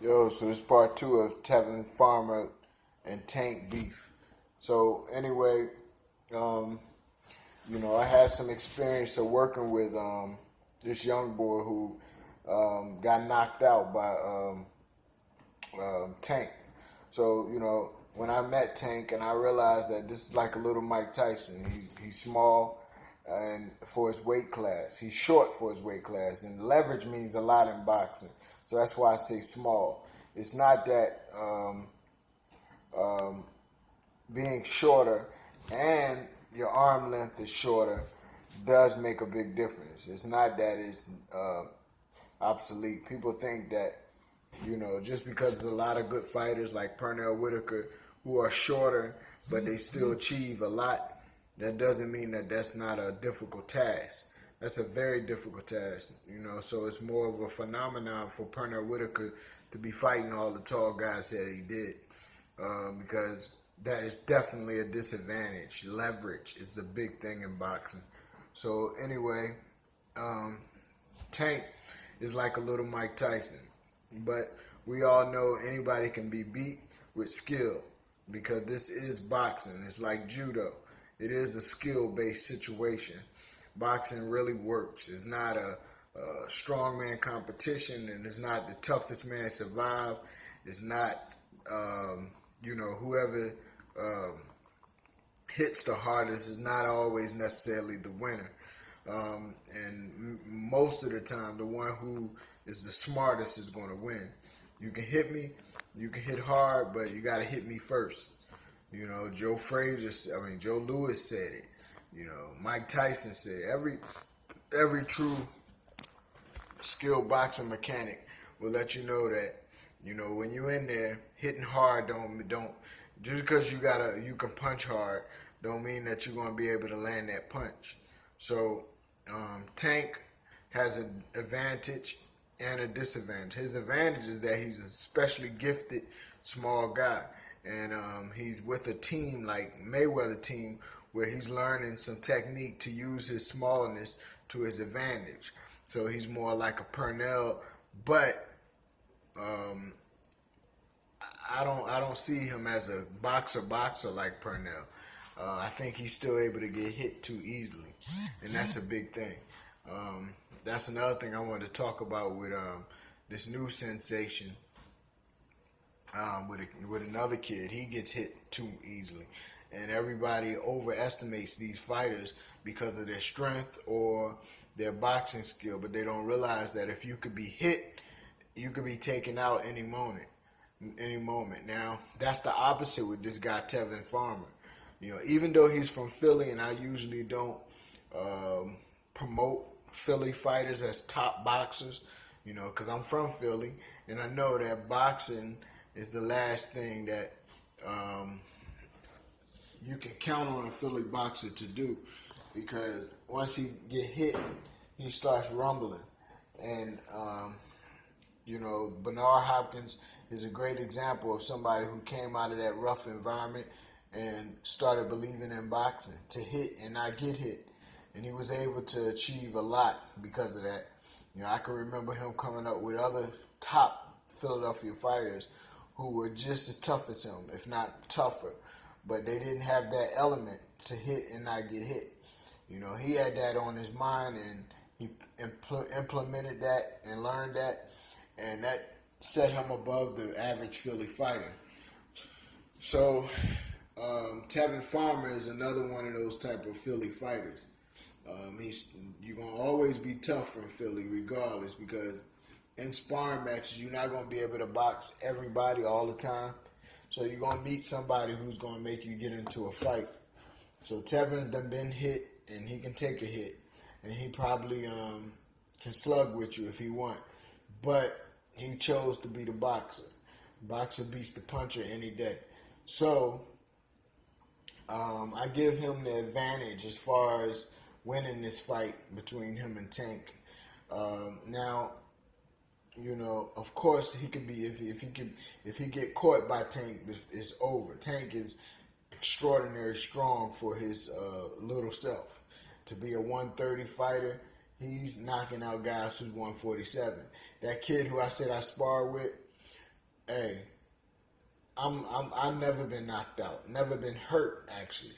Yo, so this is part two of Tevin Farmer and Tank beef. So anyway, um, I had some experience of working with this young boy who got knocked out by Tank. So when I met Tank, and I realized that this is like a little Mike Tyson. He's small, and for his weight class, he's short for his weight class, and leverage means a lot in boxing. So that's why I say small. It's not that being shorter and your arm length is shorter does make a big difference. It's not that it's obsolete. People think that, just because there's a lot of good fighters like Pernell Whitaker who are shorter, but they still achieve a lot, that doesn't mean that that's not a difficult task. That's a very difficult task, so it's more of a phenomenon for Pernell Whitaker to be fighting all the tall guys that he did, because that is definitely a disadvantage. Leverage is a big thing in boxing. So anyway, Tank is like a little Mike Tyson, but we all know anybody can be beat with skill, because this is boxing. It's like judo. It is a skill-based situation. Boxing really works. It's not a strongman competition, and it's not the toughest man survive. It's not, whoever hits the hardest is not always necessarily the winner. And most of the time, the one who is the smartest is going to win. You can hit me, you can hit hard, but you got to hit me first. Joe Louis said it. Mike Tyson said it. Every true skilled boxing mechanic will let you know that, when you're in there hitting hard, don't just because you can punch hard don't mean that you're going to be able to land that punch. So Tank has an advantage and a disadvantage. His advantage is that he's a especially gifted small guy, and he's with a team like Mayweather team, where he's learning some technique to use his smallness to his advantage. So he's more like a Pernell, but I don't see him as a boxer like Pernell. I think he's still able to get hit too easily, and that's a big thing. That's another thing I wanted to talk about with this new sensation. With another kid, he gets hit too easily, and everybody overestimates these fighters because of their strength or their boxing skill, but they don't realize that if you could be hit, you could be taken out any moment. Now, that's the opposite with this guy Tevin Farmer. Even though he's from Philly, and I usually don't promote Philly fighters as top boxers, because I'm from Philly, and I know that boxing is the last thing that you can count on a Philly boxer to do, because once he get hit, he starts rumbling. And Bernard Hopkins is a great example of somebody who came out of that rough environment and started believing in boxing, to hit and not get hit. And he was able to achieve a lot because of that. I can remember him coming up with other top Philadelphia fighters who were just as tough as him, if not tougher. But they didn't have that element to hit and not get hit. He had that on his mind, and he implemented that and learned that, and that set him above the average Philly fighter. So Tevin Farmer is another one of those type of Philly fighters. You're going to always be tough from Philly regardless, because in sparring matches, you're not going to be able to box everybody all the time. So you're going to meet somebody who's going to make you get into a fight. So Tevin's done been hit, and he can take a hit. And he probably can slug with you if he want. But he chose to be the boxer. Boxer beats the puncher any day. So I give him the advantage as far as winning this fight between him and Tank. Now, of course he could be, if he get caught by Tank, it's over. Tank is extraordinary strong for his little self. To be a 130 fighter, he's knocking out guys who's 147. That kid who I said I sparred with, hey, I've never been knocked out, never been hurt actually,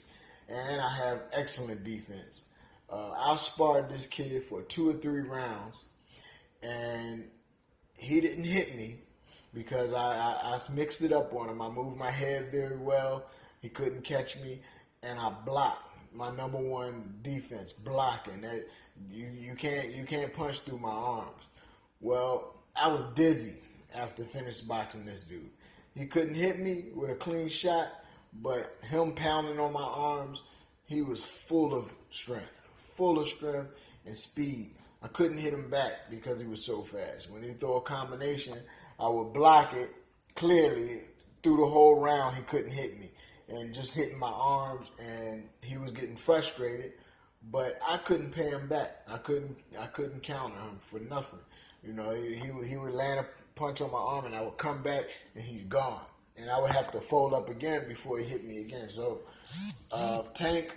and I have excellent defense. I sparred this kid for 2 or 3 rounds, and he didn't hit me because I mixed it up on him. I moved my head very well. He couldn't catch me, and I blocked. My number one defense, blocking. That you can't punch through my arms. Well, I was dizzy after finished boxing this dude. He couldn't hit me with a clean shot, but him pounding on my arms, he was full of strength and speed. I couldn't hit him back because he was so fast. When he throw a combination, I would block it clearly through the whole round. He couldn't hit me, and just hitting my arms, and he was getting frustrated. But I couldn't pay him back. I couldn't counter him for nothing. You know, he would land a punch on my arm, and I would come back, and he's gone. And I would have to fold up again before he hit me again. So Tank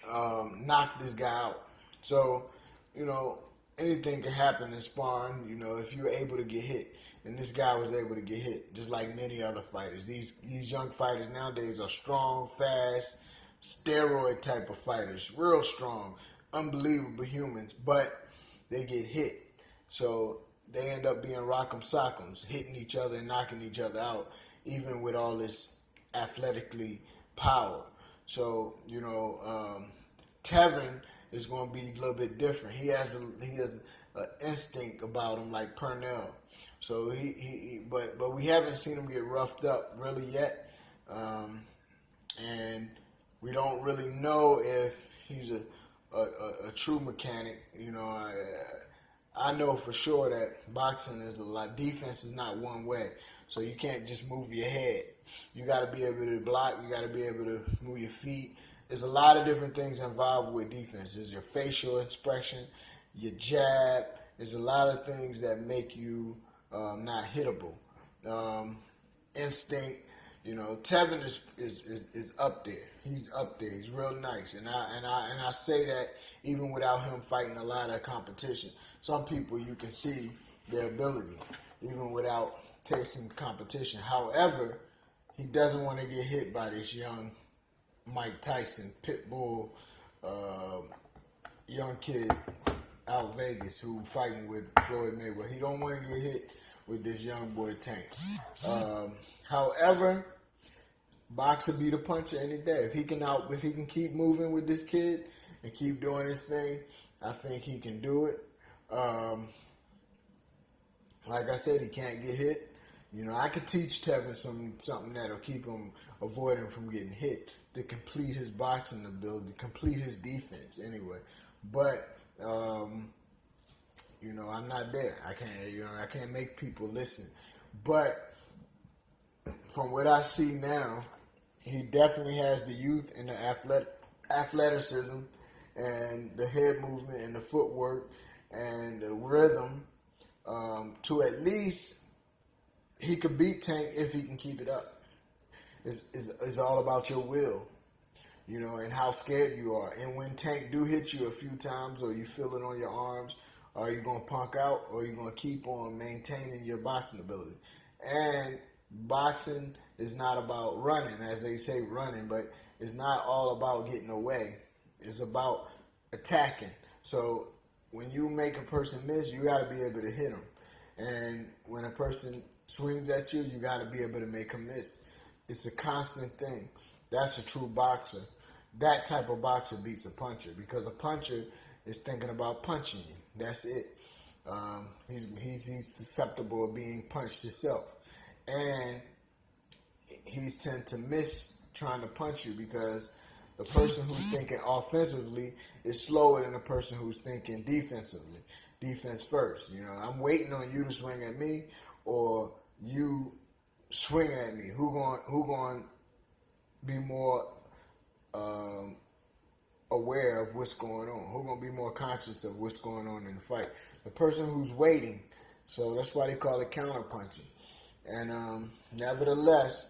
knocked this guy out. So, you know, anything can happen in sparring, you know, if you're able to get hit. And this guy was able to get hit, just like many other fighters. These young fighters nowadays are strong, fast, steroid type of fighters. Real strong, unbelievable humans, but they get hit. So they end up being rock'em sock'ems, hitting each other and knocking each other out, even with all this athletically power. So, you know, Tevin is going to be a little bit different. He has an instinct about him like Purnell. So but we haven't seen him get roughed up really yet, and we don't really know if he's a true mechanic. You know, I know for sure that boxing is a lot. Defense is not one way, so you can't just move your head. You got to be able to block. You got to be able to move your feet. There's a lot of different things involved with defense. There's your facial expression, your jab. There's a lot of things that make you not hittable. Instinct, you know. Tevin is up there. He's up there. He's real nice, and I say that even without him fighting a lot of competition. Some people you can see their ability even without tasting competition. However, he doesn't want to get hit by this young Mike Tyson, Pitbull, young kid out Vegas who fighting with Floyd Mayweather. He don't want to get hit with this young boy Tank. However, boxer beat a puncher any day. If he can keep moving with this kid and keep doing his thing, I think he can do it. Like I said, he can't get hit. You know, I could teach Tevin something that'll keep him avoiding from getting hit to complete his boxing ability, complete his defense anyway. But you know, I'm not there. I can't make people listen. But from what I see now, he definitely has the youth and the athleticism and the head movement and the footwork and the rhythm to at least he could beat Tank if he can keep it up. It's all about your will, you know, and how scared you are. And when Tank do hit you a few times or you feel it on your arms, are you going to punk out or are you going to keep on maintaining your boxing ability? And boxing is not about running, as they say running, but it's not all about getting away. It's about attacking. So when you make a person miss, you got to be able to hit them. And when a person swings at you, you got to be able to make them miss. It's a constant thing. That's a true boxer. That type of boxer beats a puncher because a puncher is thinking about punching you. That's it. He's susceptible of being punched himself. And he's tend to miss trying to punch you because the person who's thinking offensively is slower than the person who's thinking defensively. Defense first. You know, I'm waiting on you to swing at me or you swinging at me. Who going to be more aware of what's going on? Who going to be more conscious of what's going on in the fight? The person who's waiting. So that's why they call it counter punching. And nevertheless,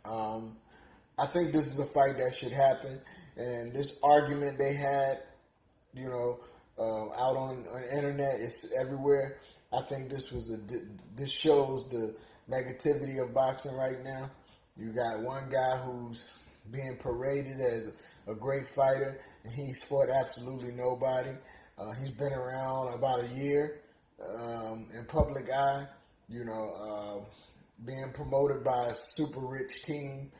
I think this is a fight that should happen. And this argument they had, you know, out on the internet. It's everywhere. I think this shows the negativity of boxing right now. You got one guy who's being paraded as a great fighter, and he's fought absolutely nobody. He's been around about a year in public eye, being promoted by a super rich team.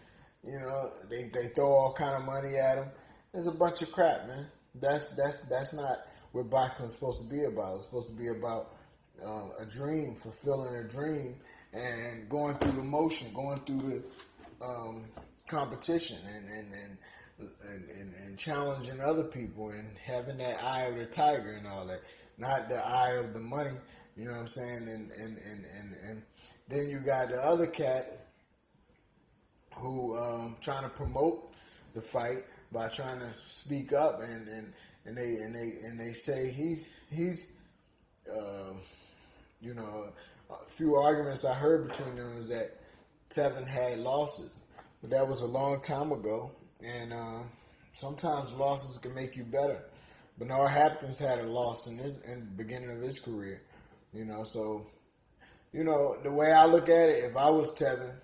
They throw all kind of money at him. It's a bunch of crap, man. That's not what boxing is supposed to be about. It's supposed to be about a dream, fulfilling a dream, and going through the motion, going through the competition, and challenging other people, and having that eye of the tiger and all that, not the eye of the money. You know what I'm saying? And then you got the other cat who trying to promote the fight by trying to speak up, and they say he's a few arguments I heard between them is that Tevin had losses, but that was a long time ago, and sometimes losses can make you better. Bernard Hopkins had a loss in the beginning of his career, so the way I look at it, if I was Tevin,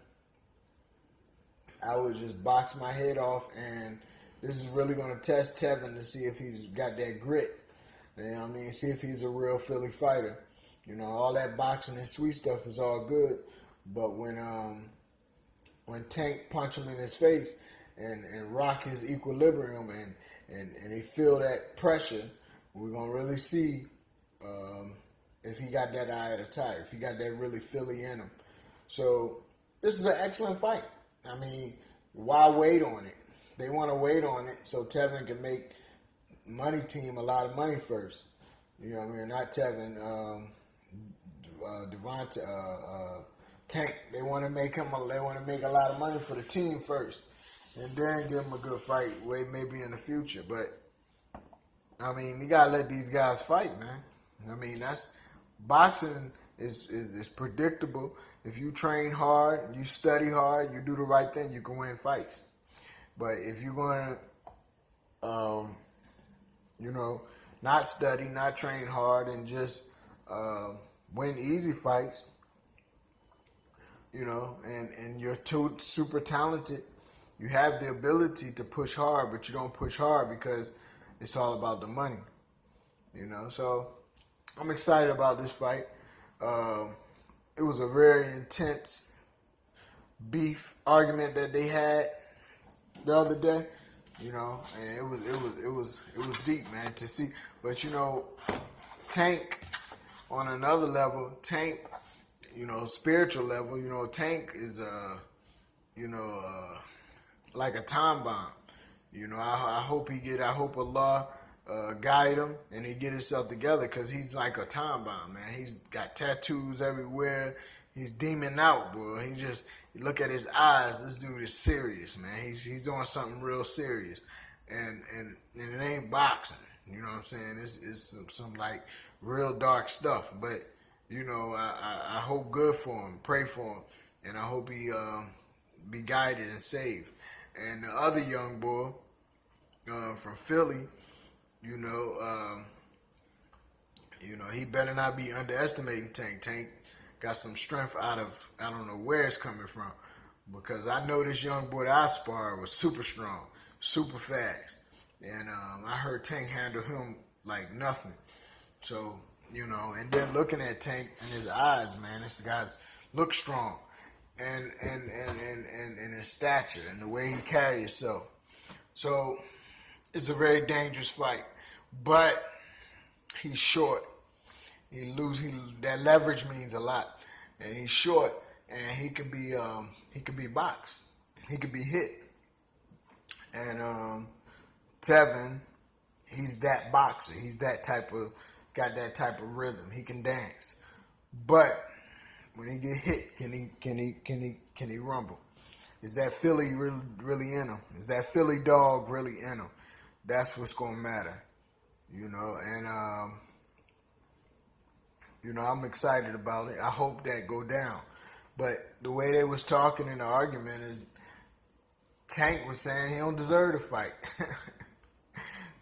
I would just box my head off, and this is really going to test Tevin to see if he's got that grit. You know what I mean? See if he's a real Philly fighter. All that boxing and sweet stuff is all good, but when Tank punch him in his face and rock his equilibrium and he feel that pressure, we're going to really see if he got that eye of the tiger, if he got that really Philly in him. So this is an excellent fight. I mean, why wait on it? They want to wait on it so Tevin can make money team a lot of money first. You know what I mean? Not Tevin, Devonta, Tank. They want to make him. They want to make a lot of money for the team first, and then give him a good fight. Maybe in the future, but I mean, you gotta let these guys fight, man. I mean, that's boxing is predictable. If you train hard, you study hard, you do the right thing, you can win fights. But if you're going to, not study, not train hard, and just win easy fights, and you're too super talented, you have the ability to push hard, but you don't push hard because it's all about the money, So I'm excited about this fight. It was a very intense beef argument that they had the other day, and it was deep, man, to see. But Tank on another level, Tank, spiritual level, Tank is like a time bomb. I hope Allah guide him and he get himself together, because he's like a time bomb, man. He's got tattoos everywhere. He's demon out, boy. You look at his eyes. This dude is serious, man. He's doing something real serious, and it ain't boxing. You know what I'm saying? It's some like real dark stuff. But I hope good for him. Pray for him, and I hope he be guided and saved. And the other young boy from Philly, he better not be underestimating Tank. Tank got some strength I don't know where it's coming from, because I know this young boy that I sparred was super strong, super fast, and I heard Tank handle him like nothing. So and then looking at Tank and his eyes, man, this guy's look strong, and his stature and the way he carries himself. So it's a very dangerous fight, but he's short. That leverage means a lot, and he's short, and he could be boxed, he could be hit, and Tevin, he's that boxer, he's got that type of rhythm, he can dance, but when he get hit, can he rumble? Is that Philly really in him? Is that Philly dog really in him? That's what's gonna matter, and I'm excited about it. I hope that go down. But the way they was talking in the argument is Tank was saying he don't deserve to fight.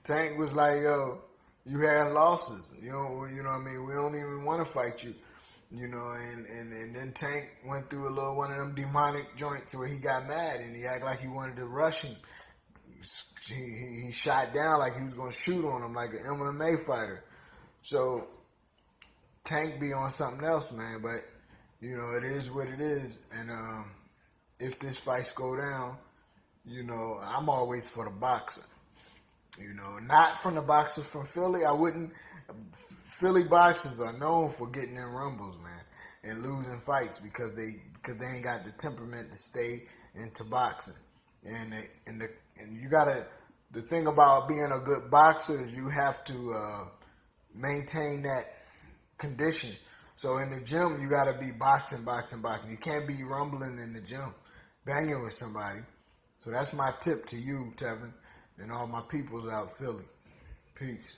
Tank was like, yo, You had losses. You know what I mean? We don't even want to fight you. And then Tank went through a little one of them demonic joints where he got mad and he acted like he wanted to rush him. He shot down like he was going to shoot on him like an MMA fighter. So Tank be on something else, man. But, it is what it is. And if this fights go down, I'm always for the boxer. Not from the boxers from Philly. I wouldn't. Philly boxers are known for getting in rumbles, man, and losing fights because they ain't got the temperament to stay into boxing. And you gotta. The thing about being a good boxer is you have to maintain that condition. So in the gym, you gotta be boxing. You can't be rumbling in the gym, banging with somebody. So that's my tip to you, Tevin, and all my peoples out Philly. Peace.